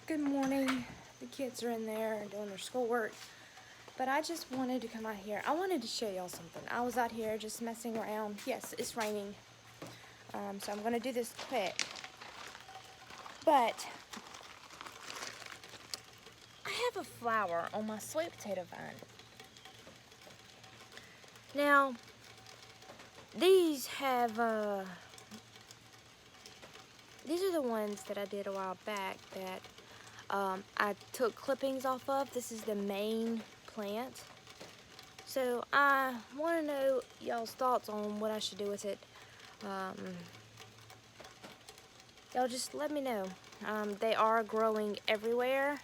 Good morning. The kids are in there doing their schoolwork, but I just wanted to come out here. I wanted to show y'all something. I was out here just messing around. Yes, it's raining, so I'm going to do this quick. But I have a flower on my sweet potato vine. Now, these are the ones that I did a while back that I took clippings off of. This is the main plant. So I want to know y'all's thoughts on what I should do with it. Y'all just let me know. They are growing everywhere.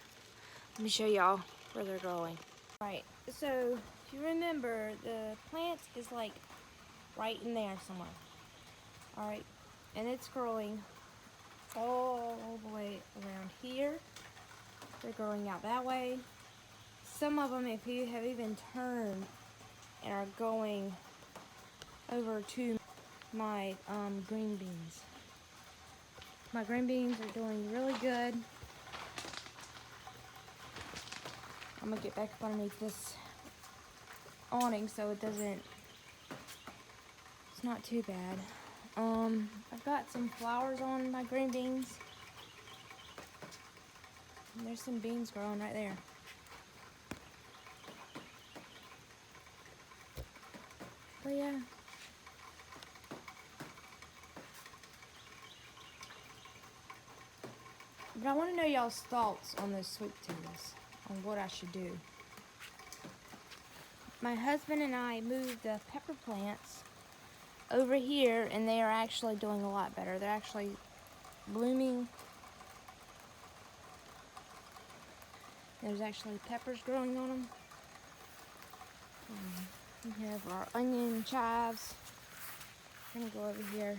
Let me show y'all where they're growing. Alright, so if you remember, the plant is like right in there somewhere. Alright, and it's growing all the way around here. They're growing out that way. Some of them, if you have even turned and are going over to my green beans. My green beans are doing really good. I'm gonna get back up underneath this awning so it doesn't, it's not too bad. I've got some flowers on my green beans. And there's some beans growing right there. But yeah. But I want to know y'all's thoughts on those sweet potatoes, on what I should do. My husband and I moved the pepper plants over here, and they are actually doing a lot better. They're actually blooming. There's actually peppers growing on them. We have our onion and chives. I'm gonna go over here.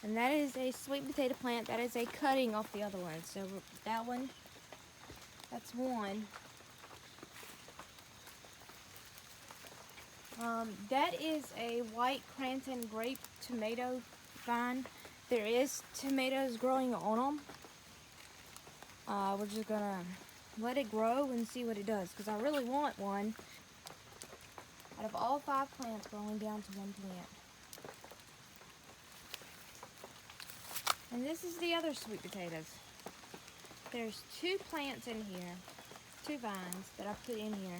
And that is a sweet potato plant. That is a cutting off the other one. So that one, that's one. That is a white Cranton grape tomato vine. There is tomatoes growing on them. We're just gonna let it grow and see what it does, because I really want one out of all 5 plants growing down to one plant. And this is the other sweet potatoes. There's 2 plants in here, 2 vines that I put in here,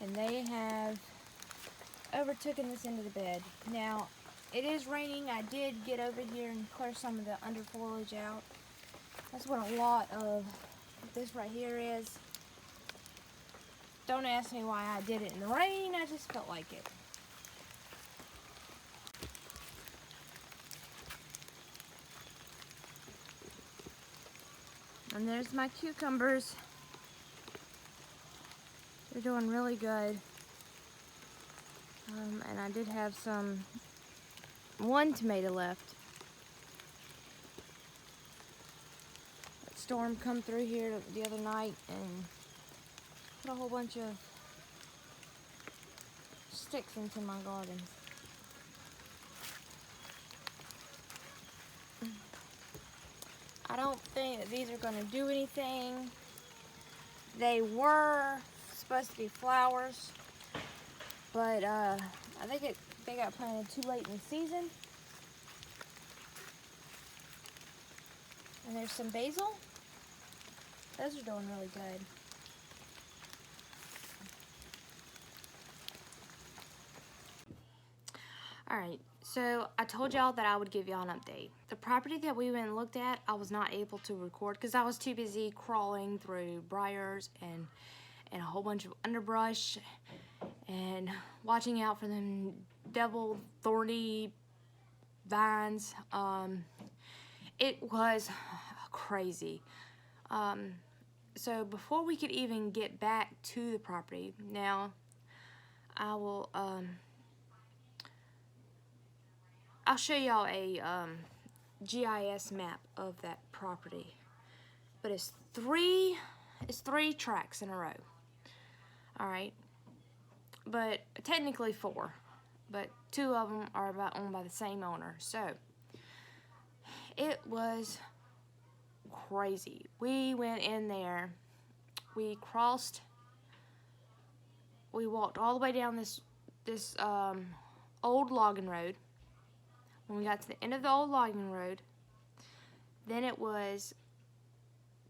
and they have overtaken this into the bed. Now, it is raining. I did get over here and clear some of the under foliage out. That's what a lot of this right here is. Don't ask me why I did it in the rain. I just felt like it. And there's my cucumbers. They're doing really good. And I did have one tomato left. That storm come through here the other night and put a whole bunch of sticks into my garden. I don't think that these are going to do anything. They were supposed to be flowers, but I think they got planted too late in the season. And there's some basil. Those are doing really good. Alright, so I told y'all that I would give y'all an update. The property that we went and looked at, I was not able to record because I was too busy crawling through briars and a whole bunch of underbrush and watching out for them devil thorny vines. It was crazy. So before we could even get back to the property, now I will I'll show y'all a GIS map of that property. But it's three tracks in a row. Alright. But technically 4. but 2 of them are owned by the same owner. So it was crazy. We went in there, we walked all the way down this old logging road. When we got to the end of the old logging road, then it was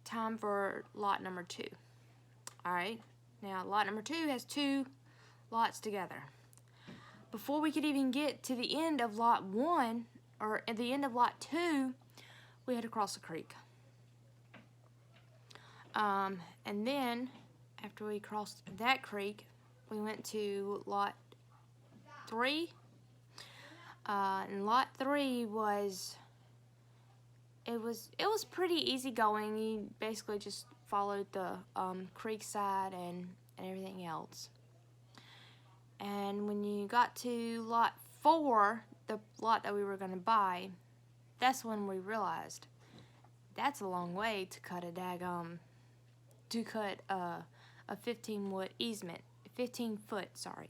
time for lot number 2. Alright, now lot number 2 has 2 lots together. Before we could even get to the end of lot 1, or at the end of lot 2, we had to cross a creek. And then, after we crossed that creek, we went to lot 3. And lot 3 was pretty easy going. You basically just followed the creek side and everything else. And when you got to lot 4, the lot that we were going to buy, that's when we realized that's a long way to cut a 15-foot easement. 15-foot, sorry.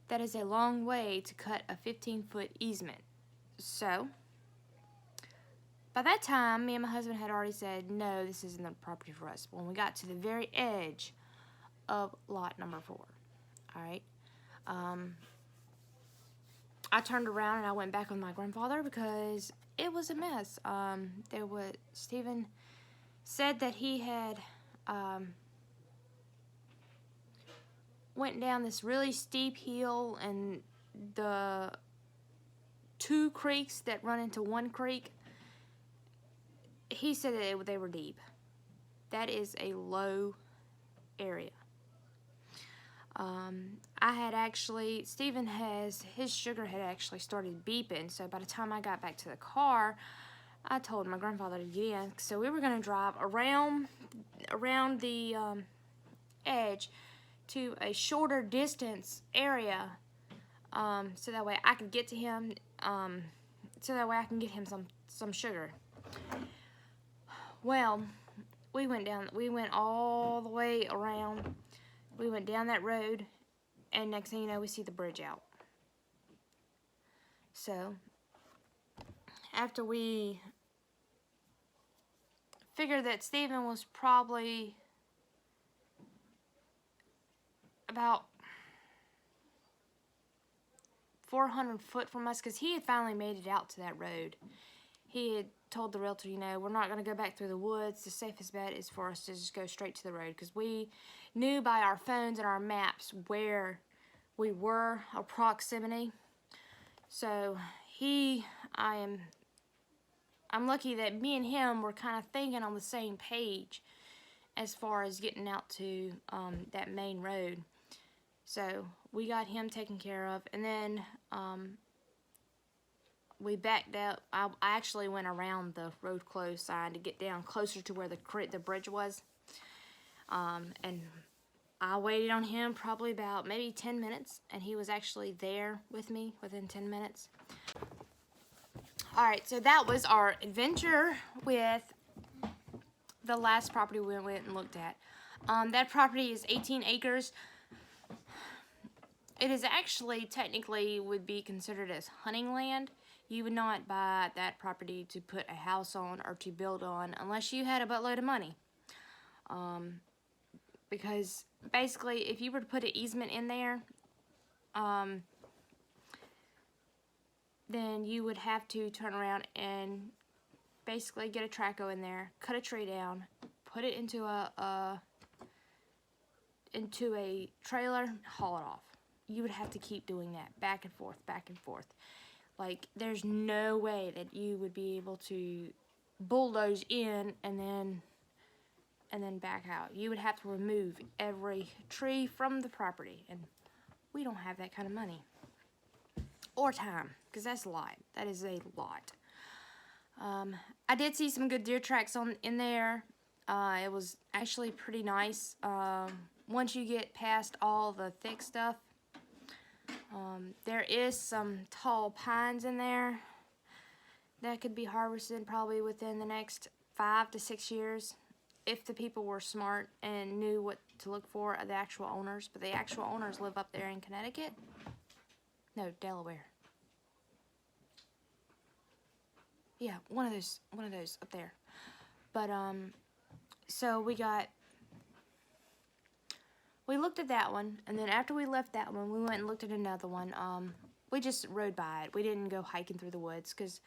That is a long way to cut a 15-foot easement. So, by that time, me and my husband had already said, no, this isn't the property for us. When we got to the very edge of lot number 4. Alright. I turned around and I went back with my grandfather because it was a mess. Stephen said that he had went down this really steep hill, and the 2 creeks that run into one creek, he said that they were deep. That is a low area. His sugar had actually started beeping, so by the time I got back to the car, I told my grandfather to get in. So we were going to drive around the edge to a shorter distance area, so that way I could get to him, so that way I can get him some sugar. Well, we went all the way around. We went down that road, and next thing you know, we see the bridge out. So, after we figured that Stephen was probably about 400 foot from us, because he had finally made it out to that road. He had told the realtor, we're not going to go back through the woods. The safest bet is for us to just go straight to the road, because we knew by our phones and our maps where we were, our proximity. So I'm lucky that me and him were kind of thinking on the same page as far as getting out to that main road. So we got him taken care of, and then we backed up. I actually went around the road closed sign to get down closer to where the bridge was. And I waited on him probably about maybe 10 minutes, and he was actually there with me within 10 minutes. Alright, so that was our adventure with the last property we went and looked at. That property is 18 acres. It is actually technically would be considered as hunting land. You would not buy that property to put a house on or to build on unless you had a buttload of money. Because basically, if you were to put an easement in there, then you would have to turn around and basically get a traco in there, cut a tree down, put it into a trailer, haul it off. You would have to keep doing that back and forth, back and forth. Like, there's no way that you would be able to bulldoze in and then back out. You would have to remove every tree from the property, and we don't have that kind of money or time, because that's a lot. That is a lot. I did see some good deer tracks in there. It was actually pretty nice. Once you get past all the thick stuff, there is some tall pines in there that could be harvested probably within the next 5 to 6 years if the people were smart and knew what to look for, the actual owners. But the actual owners live up there in Connecticut. No, Delaware. Yeah, one of those up there. But so we looked at that one, and then after we left that one, we went and looked at another one. We just rode by it. We didn't go hiking through the woods because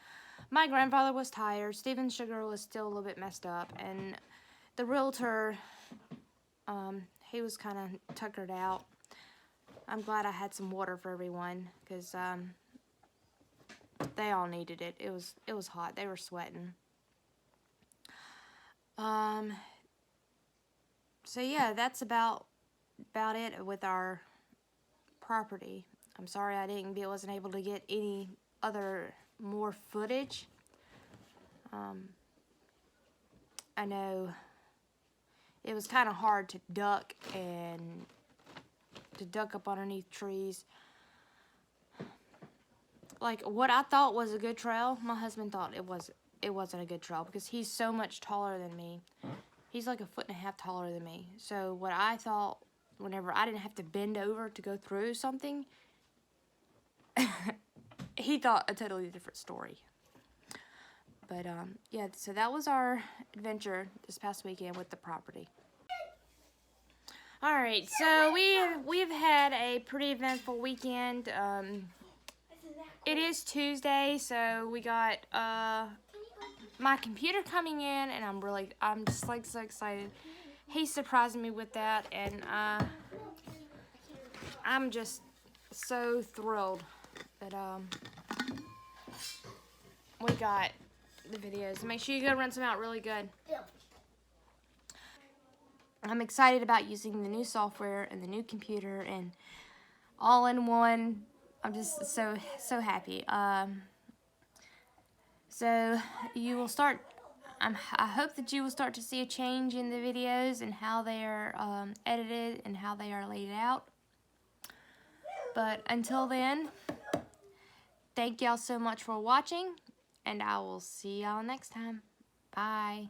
my grandfather was tired. Steven Sugar was still a little bit messed up, and the realtor, he was kind of tuckered out. I'm glad I had some water for everyone because they all needed it. It was hot. They were sweating. So yeah, that's about it with our property. I'm sorry I wasn't able to get any more footage. I know it was kind of hard to duck up underneath trees. Like what I thought was a good trail, my husband thought it wasn't a good trail because he's so much taller than me. He's like 1.5 feet taller than me. So what I thought, whenever I didn't have to bend over to go through something, he thought a totally different story. But yeah, so that was our adventure this past weekend with the property. All right, so we've had a pretty eventful weekend. It is Tuesday, so we got my computer coming in, and I'm just like so excited. He surprised me with that, and I'm just so thrilled that we got the videos. Make sure you go rinse them out really good. I'm excited about using the new software and the new computer and all in one. I'm just so happy. So you will start. I hope that you will start to see a change in the videos and how they are edited and how they are laid out. But until then, thank y'all so much for watching, and I will see y'all next time. Bye.